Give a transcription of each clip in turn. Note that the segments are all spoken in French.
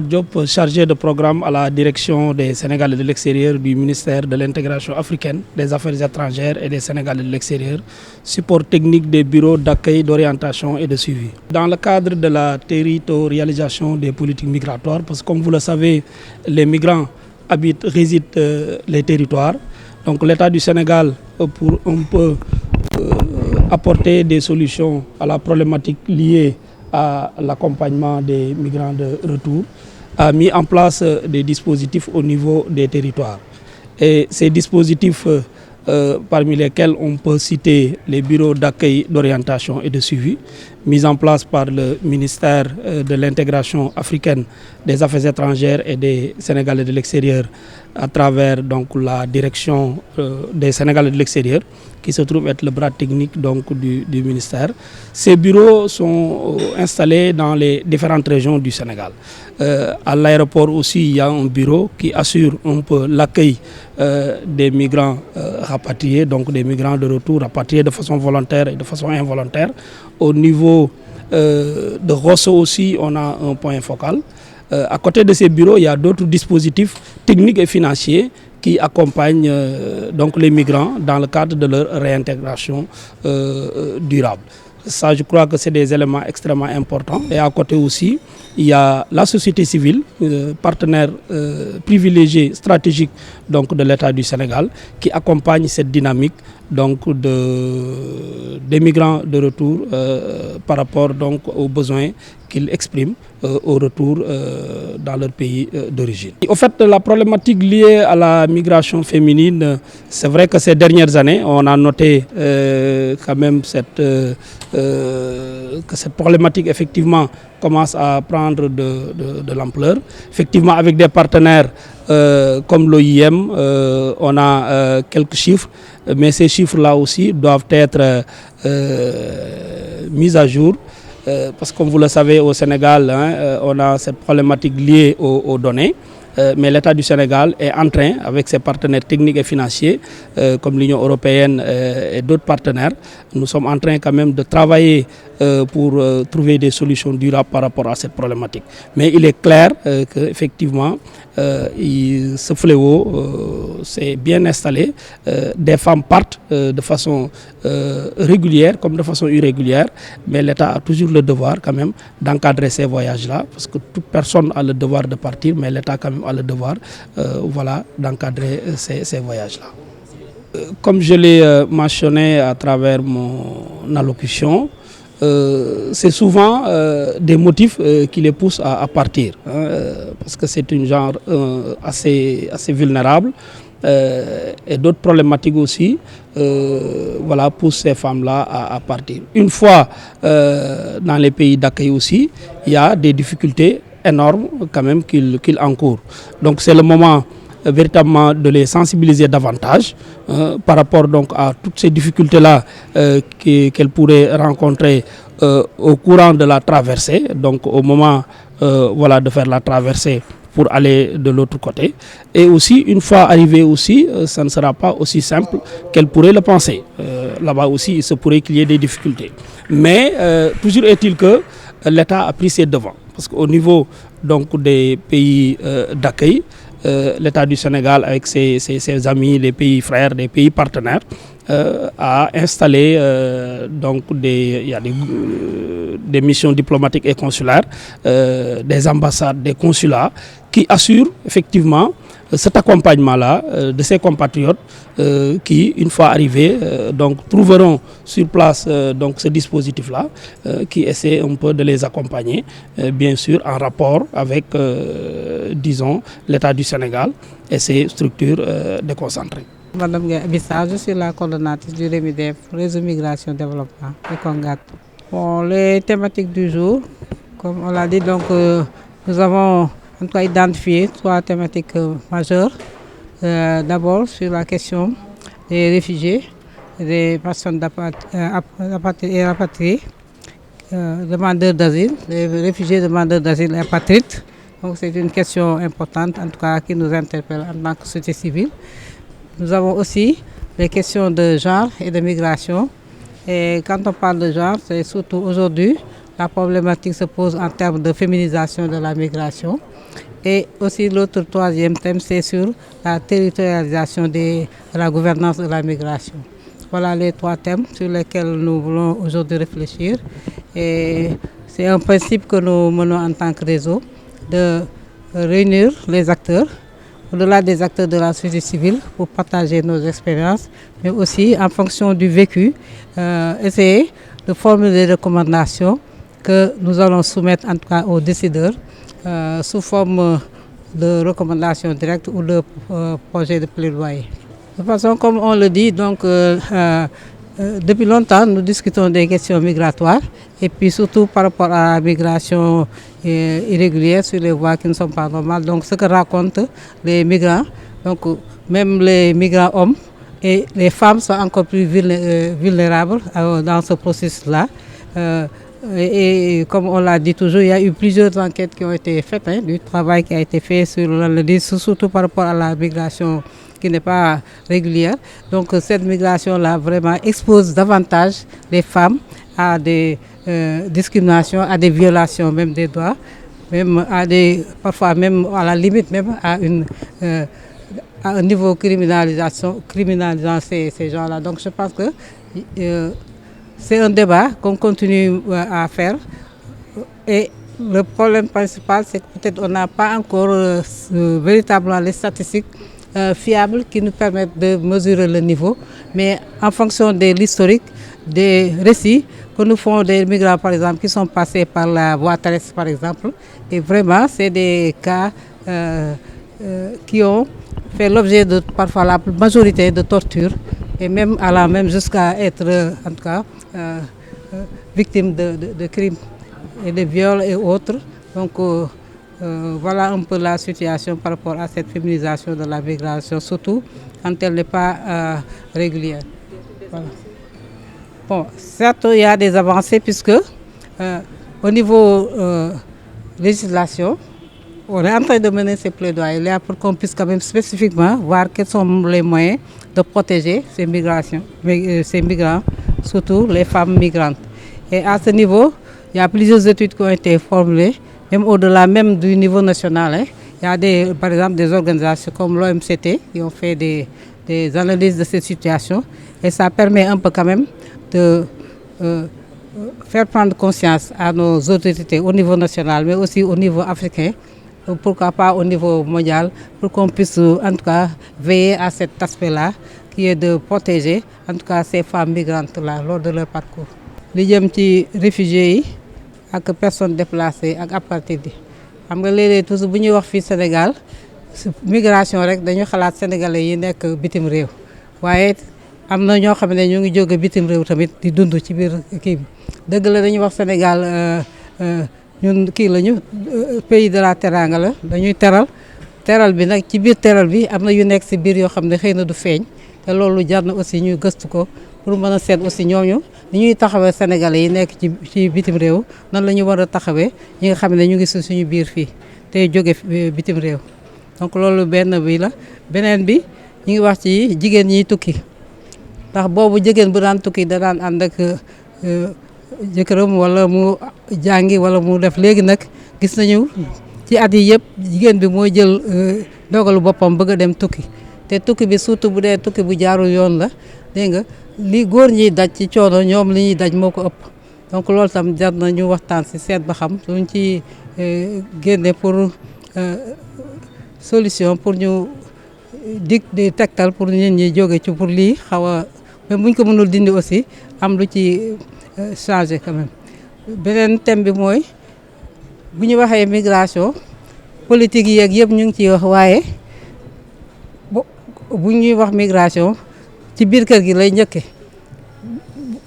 Diop, chargé de programme à la direction des Sénégalais de l'extérieur du ministère de l'intégration africaine, des affaires étrangères et des Sénégalais de l'extérieur, support technique des bureaux d'accueil, d'orientation et de suivi. Dans le cadre de la territorialisation des politiques migratoires, parce que comme vous le savez, les migrants résident les territoires. Donc l'État du Sénégal, pour un peu apporter des solutions à la problématique liée à l'accompagnement des migrants de retour, a mis en place des dispositifs au niveau des territoires. Et ces dispositifs, parmi lesquels on peut citer les bureaux d'accueil, d'orientation et de suivi, mis en place par le ministère de l'intégration africaine, des affaires étrangères et des Sénégalais de l'extérieur, à travers donc, la direction des Sénégalais de l'extérieur, qui se trouve être le bras technique donc, du ministère. Ces bureaux sont installés dans les différentes régions du Sénégal. À l'aéroport aussi, il y a un bureau qui assure un peu l'accueil des migrants rapatriés, donc des migrants de retour rapatriés de façon volontaire et de façon involontaire. Au niveau de Rosso aussi, on a un point focal. À côté de ces bureaux, il y a d'autres dispositifs techniques et financiers qui accompagnent donc les migrants dans le cadre de leur réintégration durable. Ça, je crois que c'est des éléments extrêmement importants. Et à côté aussi, il y a la société civile, partenaire privilégié, stratégique donc, de l'État du Sénégal, qui accompagne cette dynamique donc, des migrants de retour par rapport donc, aux besoins qu'ils expriment au retour dans leur pays d'origine. Au fait, la problématique liée à la migration féminine, c'est vrai que ces dernières années, on a noté quand même que cette problématique effectivement commence à prendre de l'ampleur. Effectivement, avec des partenaires comme l'OIM, on a quelques chiffres, mais ces chiffres-là aussi doivent être mis à jour. Parce que comme vous le savez, au Sénégal, on a cette problématique liée aux données. Mais l'État du Sénégal est en train, avec ses partenaires techniques et financiers, comme l'Union européenne et d'autres partenaires, nous sommes en train quand même de travailler pour trouver des solutions durables par rapport à cette problématique. Mais il est clair qu'effectivement, ce fléau s'est bien installé. Des femmes partent de façon régulière comme de façon irrégulière, mais l'État a toujours le devoir quand même d'encadrer ces voyages-là, parce que toute personne a le devoir de partir, mais l'État quand même a le devoir d'encadrer ces voyages-là. Comme je l'ai mentionné à travers mon allocution, c'est souvent des motifs qui les poussent à partir, parce que c'est un genre assez vulnérable. Et d'autres problématiques aussi poussent ces femmes-là à partir. Une fois dans les pays d'accueil aussi, il y a des difficultés énormes quand même qu'ils encourent. Donc c'est le moment véritablement de les sensibiliser davantage par rapport donc à toutes ces difficultés-là qu'elles pourraient rencontrer au courant de la traversée, donc au moment de faire la traversée pour aller de l'autre côté. Et aussi, une fois arrivé aussi, ça ne sera pas aussi simple qu'elle pourrait le penser. Là-bas aussi, il se pourrait qu'il y ait des difficultés. Mais toujours est-il que l'État a pris ses devants. Parce qu'au niveau donc, des pays d'accueil, l'État du Sénégal, avec ses amis, les pays frères, des pays partenaires, a installé des missions diplomatiques et consulaires, des ambassades, des consulats, qui assurent effectivement cet accompagnement-là de ces compatriotes qui, une fois arrivés, trouveront sur place ce dispositif-là qui essaie un peu de les accompagner, bien sûr en rapport avec, disons, l'État du Sénégal et ses structures déconcentrées. Madame Abissa, je suis la coordonnatrice du REMIDEF, Réseau Migration Développement du Congat. Bon, les thématiques du jour, comme on l'a dit, donc, nous avons en tout cas identifié 3 thématiques majeures. D'abord, sur la question des réfugiés, des personnes rapatriées, demandeurs d'asile, les réfugiés demandeurs d'asile et apatrides. Donc, c'est une question importante, en tout cas, qui nous interpelle en tant que société civile. Nous avons aussi les questions de genre et de migration. Et quand on parle de genre, c'est surtout aujourd'hui la problématique se pose en termes de féminisation de la migration. Et aussi l'autre troisième thème, c'est sur la territorialisation de la gouvernance de la migration. Voilà les 3 thèmes sur lesquels nous voulons aujourd'hui réfléchir. Et c'est un principe que nous menons en tant que réseau, de réunir les acteurs, au-delà des acteurs de la société civile, pour partager nos expériences, mais aussi en fonction du vécu, essayer de formuler des recommandations que nous allons soumettre en tout cas aux décideurs sous forme de recommandations directes ou de projets de plaidoyer. De toute façon, comme on le dit, donc, depuis longtemps, nous discutons des questions migratoires et puis surtout par rapport à la migration irrégulière sur les voies qui ne sont pas normales. Donc, ce que racontent les migrants, donc même les migrants hommes et les femmes sont encore plus vulnérables dans ce processus-là. Et comme on l'a dit toujours, il y a eu plusieurs enquêtes qui ont été faites, du travail qui a été fait surtout par rapport à la migration qui n'est pas régulière. Donc cette migration-là vraiment expose davantage les femmes à des discriminations, à des violations même des droits, même parfois même à la limite même à un niveau criminalisant ces gens-là. Donc je pense que c'est un débat qu'on continue à faire. Et le problème principal, c'est que peut-être on n'a pas encore véritablement les statistiques fiables qui nous permettent de mesurer le niveau. Mais en fonction de l'historique, des récits que nous font des migrants, par exemple, qui sont passés par la voie terrestre, par exemple. Et vraiment, c'est des cas qui ont fait l'objet de parfois la majorité de tortures et même allant même jusqu'à être, en tout cas, victimes de crimes et de viols et autres. Donc voilà un peu la situation par rapport à cette féminisation de la migration, surtout quand elle n'est pas régulière. Voilà. Bon, certes, il y a des avancées puisque au niveau législation, on est en train de mener ces plaidoyers-là pour qu'on puisse quand même spécifiquement voir quels sont les moyens de protéger ces migrants, surtout les femmes migrantes. Et à ce niveau, il y a plusieurs études qui ont été formulées, même au-delà même du niveau national. Il y a par exemple des organisations comme l'OMCT qui ont fait des analyses de cette situation. Et ça permet un peu quand même de faire prendre conscience à nos autorités au niveau national, mais aussi au niveau africain, pourquoi pas au niveau mondial, pour qu'on puisse en tout cas veiller à cet aspect-là, qui est de protéger en tout cas ces femmes migrantes-là lors de leur parcours. Li jëm ci réfugiés yi ak personnes déplacées ak apatrides xam nga léeg-léeg toujours bu ñuy wax fii Sénégal migration rek dañu xalaat sénégalais yi nekk bitim réew waaye am na ñoo xam ne ñu ngi jóge bitim réew tamit di dund ci biir kii bi dëgg la dañuy wax Sénégal ñun kii lañu pays de la teranga la dañuy teral bi nag ci biir teral bi am na yu nekk si biir yoo xam ne xëy na du feeñ te loolu jar na aussi ñu gëstu ko pour mën a seet aussi ñooñu ni ñuy taxawee sénégalais yi nekk ci bitim réew nan la ñu war a taxawee ñi nga xam ne ñu ngi si suñu biir fii te jóge bitim réew. Donc loolu benn bi la beneen bi ñu ngi wax ci jigéen ñiy tukki ndax boobu jigéen bu daan tukki da daan ànd ak jëkkëram wala mu jàngi wala mu def léegi nag gis nañu ci at yi yëpp jigéen bi mooy jël dogalu boppam bëgg a dem tukki te tukki bi surtout bu dee tukki bu jaarul yoon la dégg nga li góor ñiy daj ci coono ñoom li ñuy daj moo ko ëpp donc loolu tam jar na ñu waxtaan si seet ba xam luñ ci génne pour solution pour ñu dig di tegtal pour nit ñi jóge ci pour lii xaw a même buñ ko mënul dindi aussi am lu ci changer quand même. Beneen thème bi mooy bu ñu waxee migration politique yi ak yëpp ñu ngi ciy wax waaye bu ñuy wax migration ci biir kër gi lay njëkke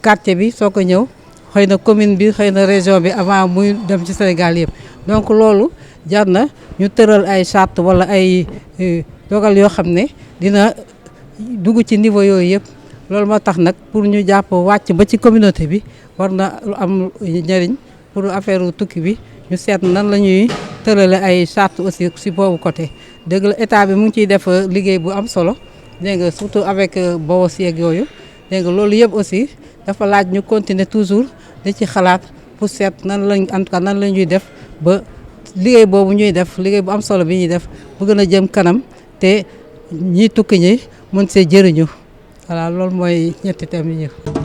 quartier bi soo ko ñëw xëy na commune bi xëy na région bi avant muy dem ci Sénégal yëpp donc loolu jar na ñu tëral ay charte wala ay dogal yoo xam ne dina dugg ci niveau yooyu yëpp loolu moo tax nag pour ñu jàpp wàcc ba ci communauté bi war na am njëriñ pour affaire tukki bi ñu seet nan la ñuy tërale ay charte aussi si boobu côté dëgg la état bi mu ngi ciy def liggéey bu am solo dégg nga surtout avec BOOS yeeg yooyu dégg nga loolu yëpp aussi dafa laaj ñu continuer toujours di ci xalaat pour seet nan lañ en tout cas nan la ñuy def ba liggéey boobu ñuy def liggéey bu am solo bi ñuy def bu gën a jëm kanam te ñi tukki ñi mën see jëriñu voilà loolu mooy ñetti thèmes yi.